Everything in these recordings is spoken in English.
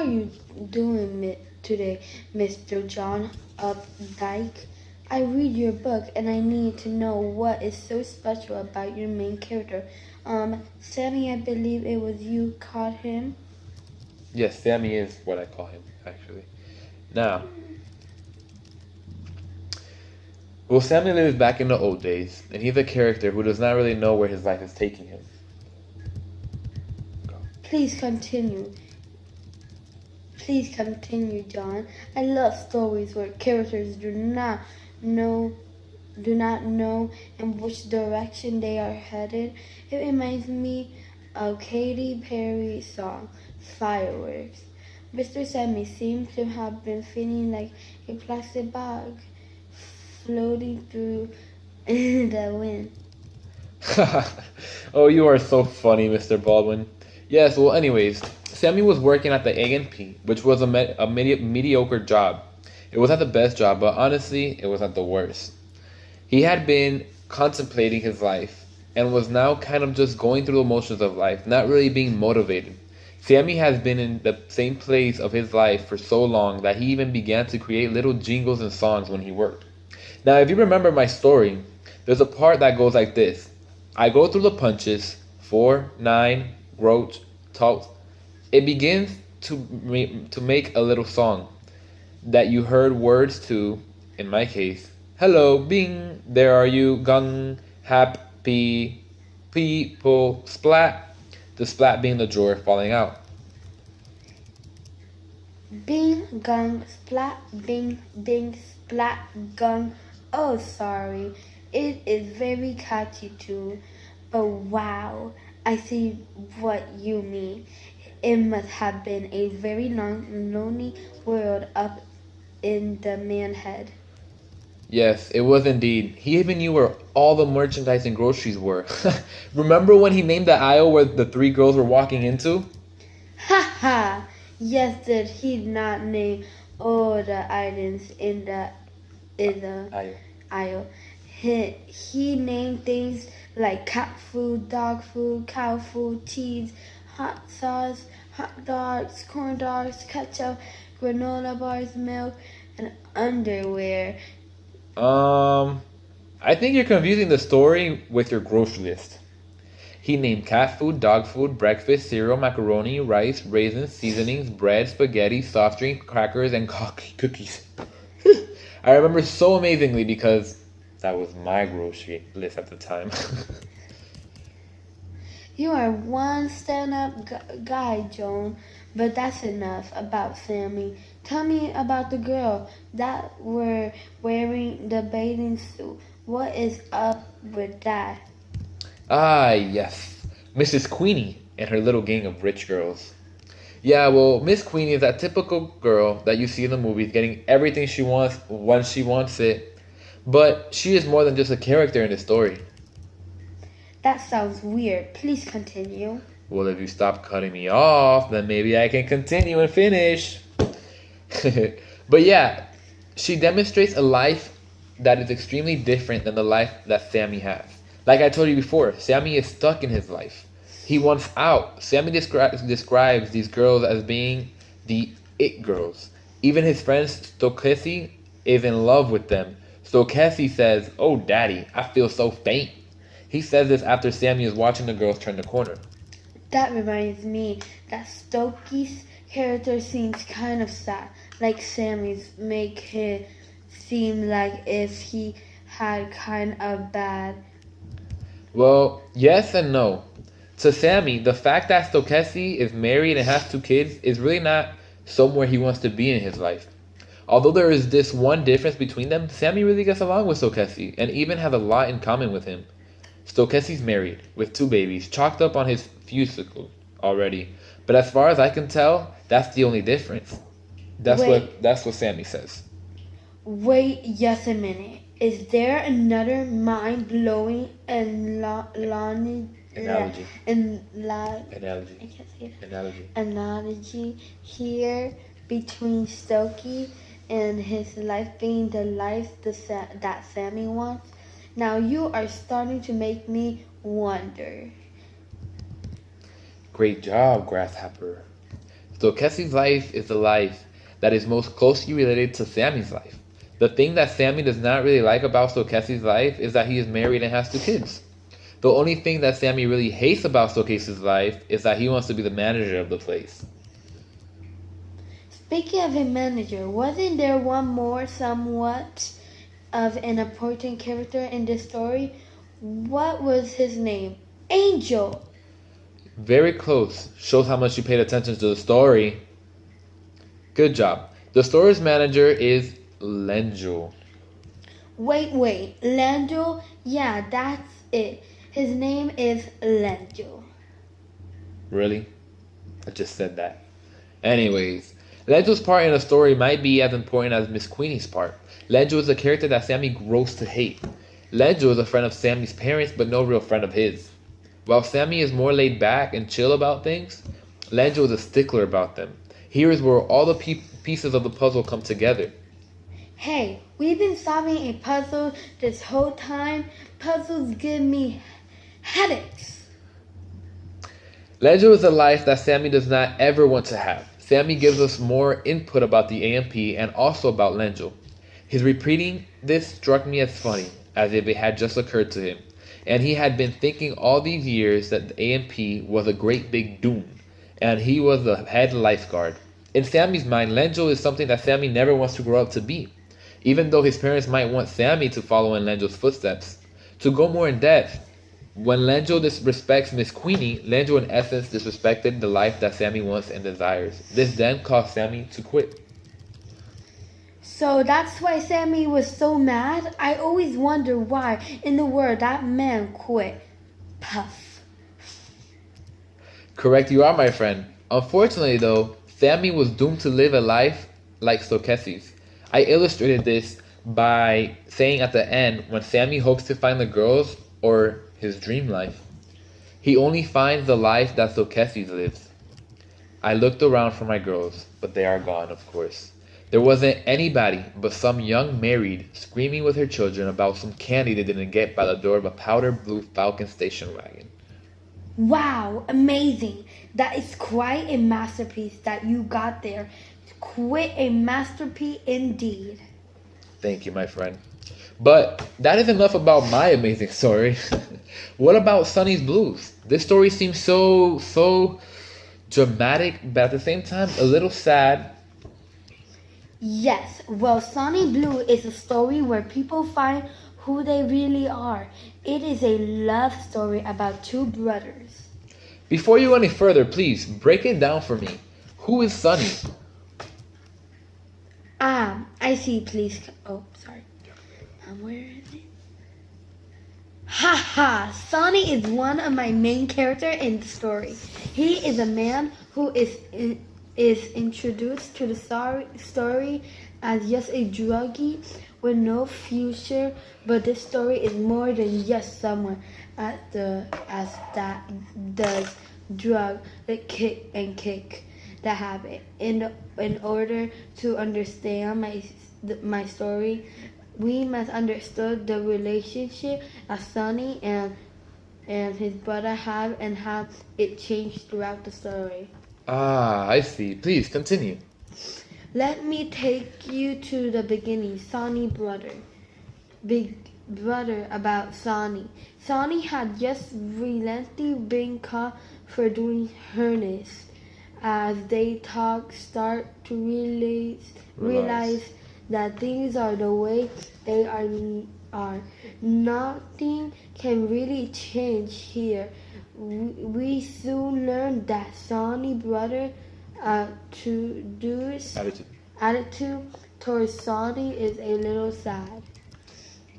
are you doing today, Mr. John Updike? I read your book and I need to know what is so special about your main character. Sammy, I believe it was you caught him. Yes, Sammy is what I call him, actually. Now, well, Sammy lives back in the old days, and he's a character who does not really know where his life is taking him. Please continue. Please continue, John. I love stories where characters know do not know in which direction they are headed. It reminds me of Katy Perry's song, Fireworks. Mr. Sammy seems to have been feeling like a plastic bag floating through the wind. Oh, you are so funny, Mr. Baldwin. Yes, well, anyways, Sammy was working at the A&P, which was a mediocre job. It wasn't the best job, but honestly, it wasn't the worst. He had been contemplating his life and was now kind of just going through the motions of life, not really being motivated. Sammy has been in the same place of his life for so long that he even began to create little jingles and songs when he worked. Now, if you remember my story, there's a part that goes like this. I go through the punches, 4, 9, Roach, Talks. It begins to make a little song that you heard words to, in my case, hello, bing, there are you, gung, happy, people, splat. The splat being the drawer falling out. Bing, gung, splat, bing, bing, splat, gung. Oh, sorry. It is very catchy too. But wow, I see what you mean. It must have been a very lonely world up in the man head. Yes, it was indeed. He even knew where all the merchandise and groceries were. Remember when he named the aisle where the 3 girls were walking into? Ha ha! Yes, did he not name all the items in the aisle? He named things like cat food, dog food, cow food, cheese, hot sauce, hot dogs, corn dogs, ketchup, granola bars, milk, and underwear. I think you're confusing the story with your grocery list. He named cat food, dog food, breakfast, cereal, macaroni, rice, raisins, seasonings, bread, spaghetti, soft drink, crackers, and cookies. I remember so amazingly because that was my grocery list at the time. You are one stand-up guy, Joan, but that's enough about Sammy. Tell me about the girl that were wearing the bathing suit. What is up with that? Ah, yes. Mrs. Queenie and her little gang of rich girls. Yeah, well, Miss Queenie is that typical girl that you see in the movies getting everything she wants when she wants it. But she is more than just a character in the story. That sounds weird. Please continue. Well, if you stop cutting me off, then maybe I can continue and finish. But yeah, she demonstrates a life that is extremely different than the life that Sammy has. Like I told you before, Sammy is stuck in his life. He wants out. Sammy describes these girls as being the it girls. Even his friend Stokesi is in love with them. Stokesi says, "Oh, daddy, I feel so faint." He says this after Sammy is watching the girls turn the corner. That reminds me that Stokey's character seems kind of sad, like Sammy's make him seem like if he had kind of bad. Well, yes and no. To Sammy, the fact that Stokesi is married and has 2 kids is really not somewhere he wants to be in his life. Although there is this one difference between them, Sammy really gets along with Stokesi and even has a lot in common with him. Stokesi's married with 2 babies chalked up on his fusicle already, but as far as I can tell, that's the only difference. That's what Sammy says. Wait just a minute. Is there another mind-blowing Analogy. Analogy. I can't say it. Analogy. Analogy here between Stokey and his life being the life that Sammy wants? Now you are starting to make me wonder. Great job, Grasshopper. So Kessie's life is the life that is most closely related to Sammy's life. The thing that Sammy does not really like about Stokesi's life is that he is married and has 2 kids. The only thing that Sammy really hates about Stokesi's life is that he wants to be the manager of the place. Speaking of a manager, wasn't there one more somewhat of an important character in this story? What was his name? Angel. Very close. Shows how much you paid attention to the story. Good job. The store's manager is Lenjo. Wait, Lenjo? Yeah, that's it. His name is Lenjo. Really? I just said that. Anyways, Lenjo's part in the story might be as important as Miss Queenie's part. Lenjo is a character that Sammy grows to hate. Lenjo is a friend of Sammy's parents, but no real friend of his. While Sammy is more laid back and chill about things, Lenjo is a stickler about them. Here is where all the pieces of the puzzle come together. Hey, we've been solving a puzzle this whole time. Puzzles give me headaches. Lenjo is a life that Sammy does not ever want to have. Sammy gives us more input about the AMP and also about Lenjo. His repeating this struck me as funny, as if it had just occurred to him. And he had been thinking all these years that the AMP was a great big doom, and he was the head lifeguard. In Sammy's mind, Lenjo is something that Sammy never wants to grow up to be, even though his parents might want Sammy to follow in Lenjo's footsteps. To go more in depth, when Lenjo disrespects Miss Queenie, Lenjo in essence disrespected the life that Sammy wants and desires. This then caused Sammy to quit. So that's why Sammy was so mad? I always wonder why in the world that man quit. Puff. Correct you are, my friend. Unfortunately though, Sammy was doomed to live a life like Stokesi's. I illustrated this by saying at the end, when Sammy hopes to find the girls or his dream life, he only finds the life that Stokesi lives. I looked around for my girls, but they are gone, of course. There wasn't anybody but some young married screaming with her children about some candy they didn't get by the door of a powder blue Falcon station wagon. Wow, amazing. That is quite a masterpiece that you got there. Quite a masterpiece indeed. Thank you, my friend. But that is enough about my amazing story. What about Sunny's Blues? This story seems so dramatic, but at the same time a little sad. Yes, well, Sonny Blue is a story where people find who they really are. It is a love story about 2 brothers. Before you go any further, please break it down for me. Who is Sunny? I see, please. Oh, sorry. Where is it? Haha! Sonny is one of my main characters in the story. He is a man who is introduced to the story as just a druggie with no future, but this story is more than just someone as that does drug that kick that habit. In order to understand my story, we must understand the relationship that Sonny and his brother have and how it changed throughout the story. Ah, I see. Please continue. Let me take you to the beginning. Sonny brother. Big brother about Sonny. Sonny had just recently been caught for doing harness. As they start to realize that things are the way they are. Nothing can really change here. We soon learn that Sonny brother attitude towards Sonny is a little sad.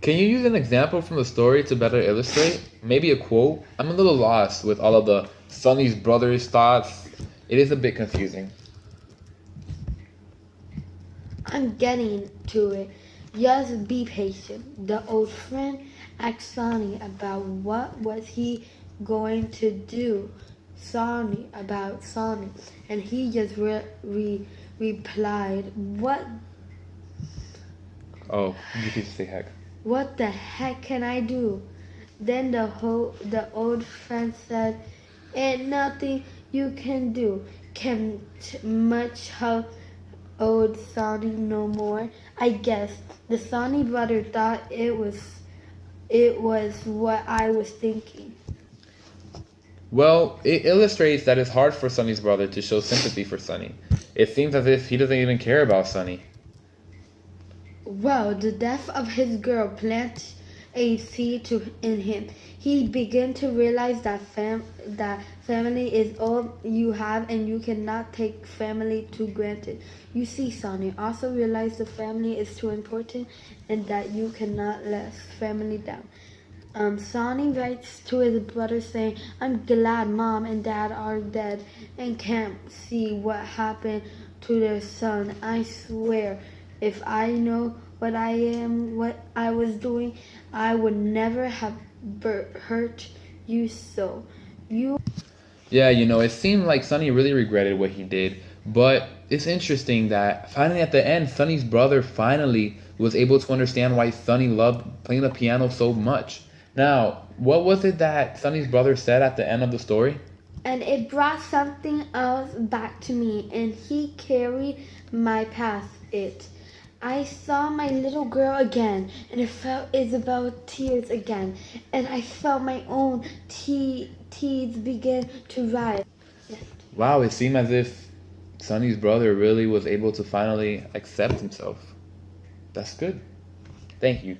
Can you use an example from the story to better illustrate? Maybe a quote? I'm a little lost with all of the Sonny's brother's thoughts. It is a bit confusing. I'm getting to it. Just be patient. The old friend asked Sonny about what was he going to do. Sonny, and he just replied, "What? Oh, you could just say heck. What the heck can I do?" Then the old friend said, "Ain't nothing you can do. can't much how old Sonny no more. I guess the Sonny brother thought it was what I was thinking. Well, it illustrates that it's hard for Sonny's brother to show sympathy for Sonny. It seems as if he doesn't even care about Sonny. Well, the death of his girl planted a seed in him. He began to realize that family is all you have and you cannot take family to granted. You see, Sonny also realized the family is too important and that you cannot let family down. Sonny writes to his brother saying, I'm glad Mom and Dad are dead and can't see what happened to their son. I swear, if I know what I was doing, I would never have hurt you so. Yeah, it seemed like Sonny really regretted what he did, but it's interesting that finally at the end, Sonny's brother finally was able to understand why Sonny loved playing the piano so much. Now, what was it that Sonny's brother said at the end of the story? And it brought something else back to me, and he carried my past it. I saw my little girl again, and it felt Isabel's tears again, and I felt my own tears begin to rise. Wow, it seemed as if Sonny's brother really was able to finally accept himself. That's good. Thank you.